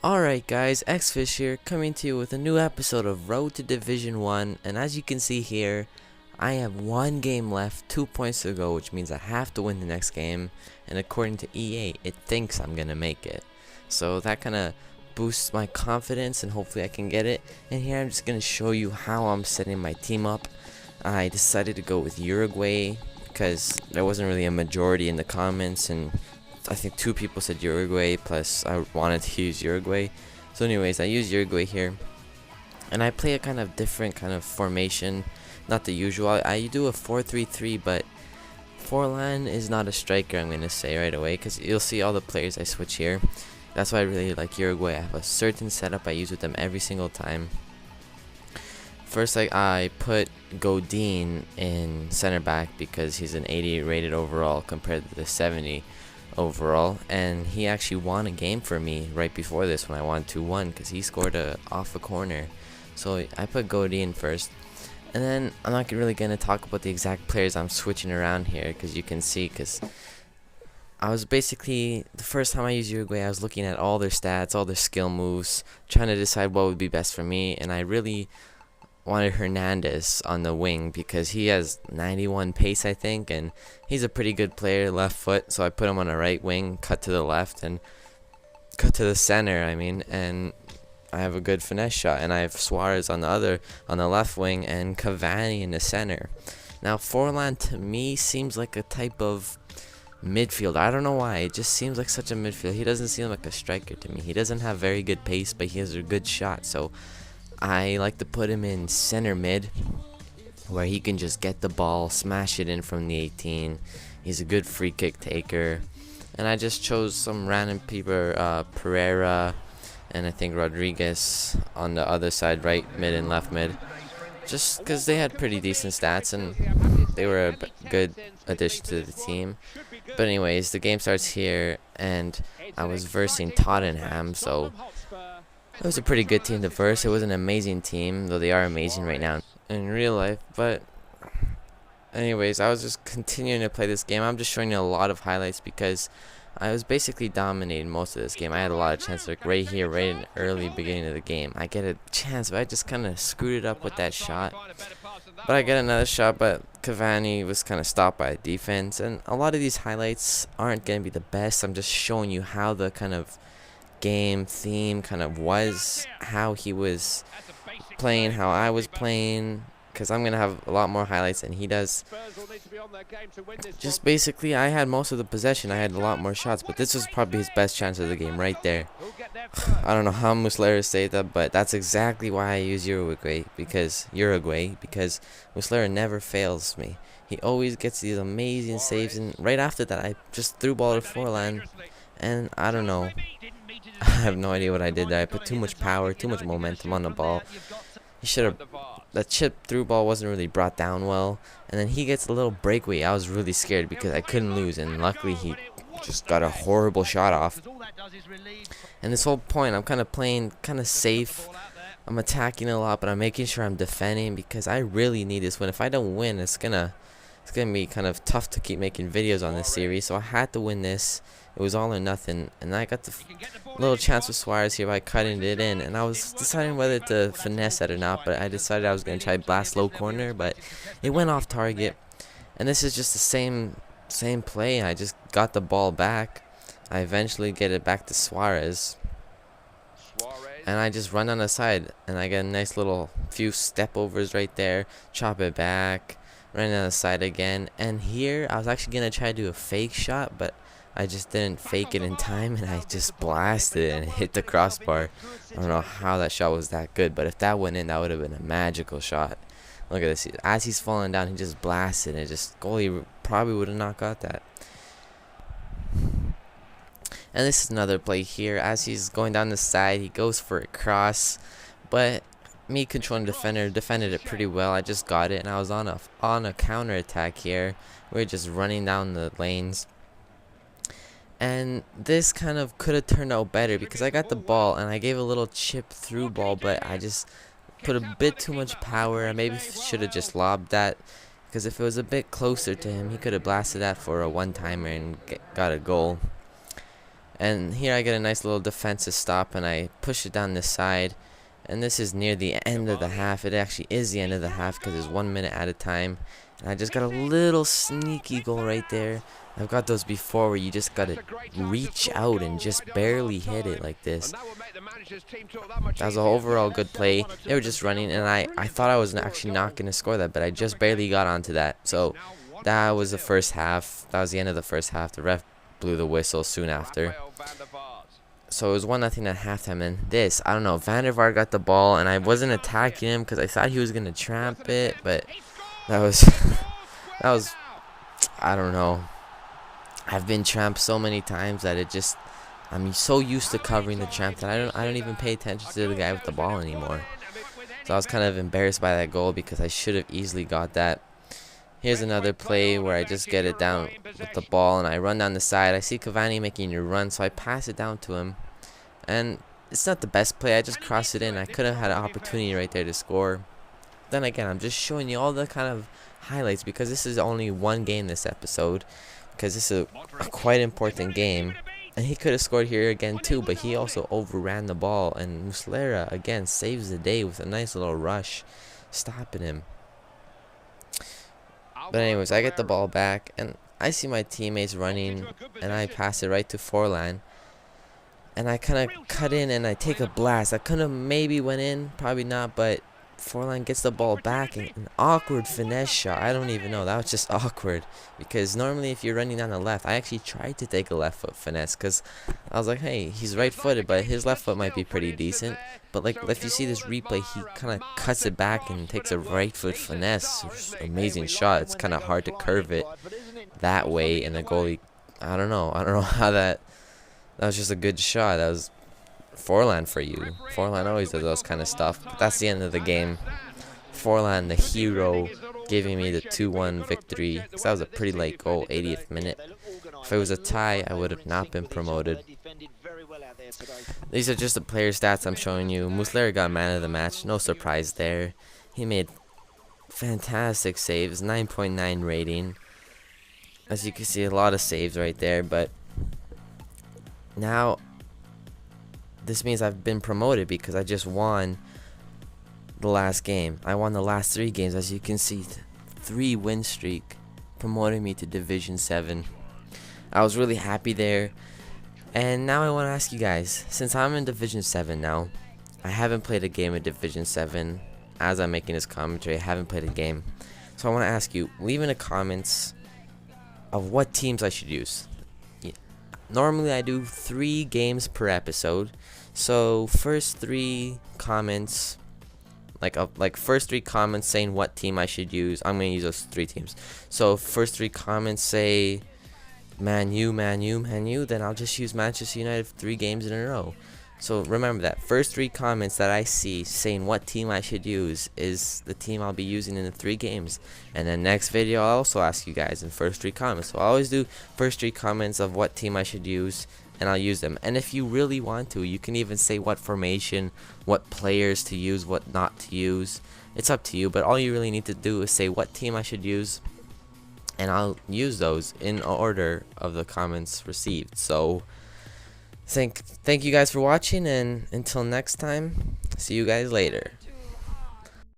Alright guys, Xfish here, coming to you with a new episode of Road to Division 1, and as you can see here, I have one game left, 2 points to go, which means I have to win the next game, and according to Ep.8, it thinks I'm gonna make it. So that kinda boosts my confidence, and hopefully I can get it, and here I'm just gonna show you how I'm setting my team up. I decided to go with Uruguay, because there wasn't really a majority in the comments, and I think 2 people said Uruguay, plus I wanted to use Uruguay. So anyways, I use Uruguay here. And I play a kind of different kind of formation, not the usual. I do a 4-3-3, but Forlan is not a striker, I'm going to say right away, because you'll see all the players I switch here. That's why I really like Uruguay. I have a certain setup I use with them every single time. First, I put Godin in center back because he's an 80 rated overall compared to the 70 overall, and he actually won a game for me right before this when I won 2-1 because he scored off a corner. So I put Godin first, and then I'm not really gonna talk about the exact players I'm switching around here because you can see, because I was basically, the first time I used Uruguay, I was looking at all their stats, all their skill moves, trying to decide what would be best for me, and I really wanted Hernandez on the wing because he has 91 pace, I think, and he's a pretty good player, left foot, so I put him on the right wing, cut to the left, and cut to the center, and I have a good finesse shot, and I have Suarez on the left wing, and Cavani in the center. Now, Forlan to me seems like a type of midfielder. I don't know why, it just seems like such a midfielder. He doesn't seem like a striker to me. He doesn't have very good pace, but he has a good shot, so I like to put him in center mid, where he can just get the ball, smash it in from the 18. He's a good free kick taker. And I just chose some random people, Pereira, and I think Rodriguez on the other side, right mid and left mid. Just because they had pretty decent stats, and they were a good addition to the team. But anyways, the game starts here, and I was versing Tottenham, so it was a pretty good team to verse. It was an amazing team, though they are amazing right now in real life. But anyways, I was just continuing to play this game. I'm just showing you a lot of highlights because I was basically dominating most of this game. I had a lot of chances, like right here, right in the early beginning of the game. I get a chance, but I just kind of screwed it up with that shot. But I get another shot, but Cavani was kind of stopped by defense. And a lot of these highlights aren't going to be the best. I'm just showing you how the kind of game theme kind of was, how he was playing, how I was playing, because I'm gonna have a lot more highlights than he does. Just basically, I had most of the possession, I had a lot more shots, but this was probably his best chance of the game right there. I don't know how Muslera saved that, but that's exactly why I use Uruguay, because Muslera never fails me. He always gets these amazing saves, and right after that I just threw ball to Forlan, and I don't know, I have no idea what I did there. I put too much power, too much momentum on the ball. He should have, that chip through ball wasn't really brought down well, and then he gets a little breakaway. I was really scared because I couldn't lose, and luckily he just got a horrible shot off. And this whole point, I'm kind of playing kind of safe. I'm attacking a lot, but I'm making sure I'm defending because I really need this win. If I don't win, it's gonna be kind of tough to keep making videos on this series, so I had to win this. It was all or nothing, and I got the little chance with Suarez here by cutting it in, and I was deciding whether to finesse it or not, but I decided I was going to try blast low corner, but it went off target. And this is just the same play. I just got the ball back. I eventually get it back to Suarez, and I just run on the side, and I get a nice little few step overs right there, chop it back, run on the side again, and here I was actually going to try to do a fake shot, but I just didn't fake it in time, and I just blasted it and hit the crossbar. I don't know how that shot was that good, but if that went in, that would have been a magical shot. Look at this. As he's falling down, he just blasted it. Just goalie probably would have not got that. And this is another play here. As he's going down the side, he goes for a cross, but me controlling defender defended it pretty well. I just got it, and I was on a counter attack here. We're just running down the lanes. And this kind of could have turned out better because I got the ball and I gave a little chip through ball, but I just put a bit too much power. I maybe should have just lobbed that, because if it was a bit closer to him, he could have blasted that for a one-timer and got a goal. And here I get a nice little defensive stop, and I push it down this side. And this is near the end of the half. It actually is the end of the half because it's 1 minute at a time. And I just got a little sneaky goal right there. I've got those before where you just got to reach out and just barely hit it like this. That was an overall good play. They were just running, and I thought I was actually not going to score that, but I just barely got onto that. So that was the first half. That was the end of the first half. The ref blew the whistle soon after. So it was 1-0 at halftime. And this, I don't know, Van der Vaart got the ball, and I wasn't attacking him because I thought he was going to tramp it, but that was, I don't know. I've been tramped so many times that it just, I'm so used to covering the tramp that I don't even pay attention to the guy with the ball anymore. So I was kind of embarrassed by that goal because I should have easily got that. Here's another play where I just get it down with the ball, and I run down the side. I see Cavani making a run, so I pass it down to him. And it's not the best play. I just cross it in. I could have had an opportunity right there to score. Then again, I'm just showing you all the kind of highlights because this is only one game this episode. Because this is a quite important game. And he could have scored here again too, but he also overran the ball. And Muslera again saves the day with a nice little rush, stopping him. But anyways, I get the ball back, and I see my teammates running, and I pass it right to Forlan. And I kind of cut in, and I take a blast. I could have maybe went in, probably not, but Forlan gets the ball back, and an awkward finesse shot. I don't even know. That was just awkward. Because normally if you're running down the left, I actually tried to take a left foot finesse because I was like, hey, he's right-footed, but his left foot might be pretty decent. But like, if you see this replay, he kind of cuts it back and takes a right foot finesse. Amazing shot. It's kind of hard to curve it that way, and the goalie, I don't know how that was just a good shot. That was Forlan for you. Forlan always does those kind of stuff. But that's the end of the game. Forlan, the hero, giving me the 2-1 victory. Because that was a pretty late goal, 80th minute. If it was a tie, I would have not been promoted. These are just the player stats I'm showing you. Muslera got man of the match. No surprise there. He made fantastic saves. 9.9 rating. As you can see, a lot of saves right there. But now this means I've been promoted because I just won the last game. I won the last 3 games, as you can see. 3 win streak, promoted me to Division 7. I was really happy there. And now I want to ask you guys, since I'm in Division 7 now, I haven't played a game of Division 7. As I'm making this commentary, I haven't played a game. So I want to ask you, leave in the comments of what teams I should use. Normally I do 3 games per episode. So first 3 comments, first 3 comments saying what team I should use. I'm gonna use those 3 teams. So first 3 comments say Man U, then I'll just use Manchester United 3 games in a row. So remember that first 3 comments that I see saying what team I should use is the team I'll be using in the 3 games. And then next video I'll also ask you guys in first 3 comments. So I always do first 3 comments of what team I should use, and I'll use them. And if you really want to, you can even say what formation, what players to use, what not to use. It's up to you, but all you really need to do is say what team I should use, and I'll use those in order of the comments received. So thank you guys for watching, and until next time, see you guys later.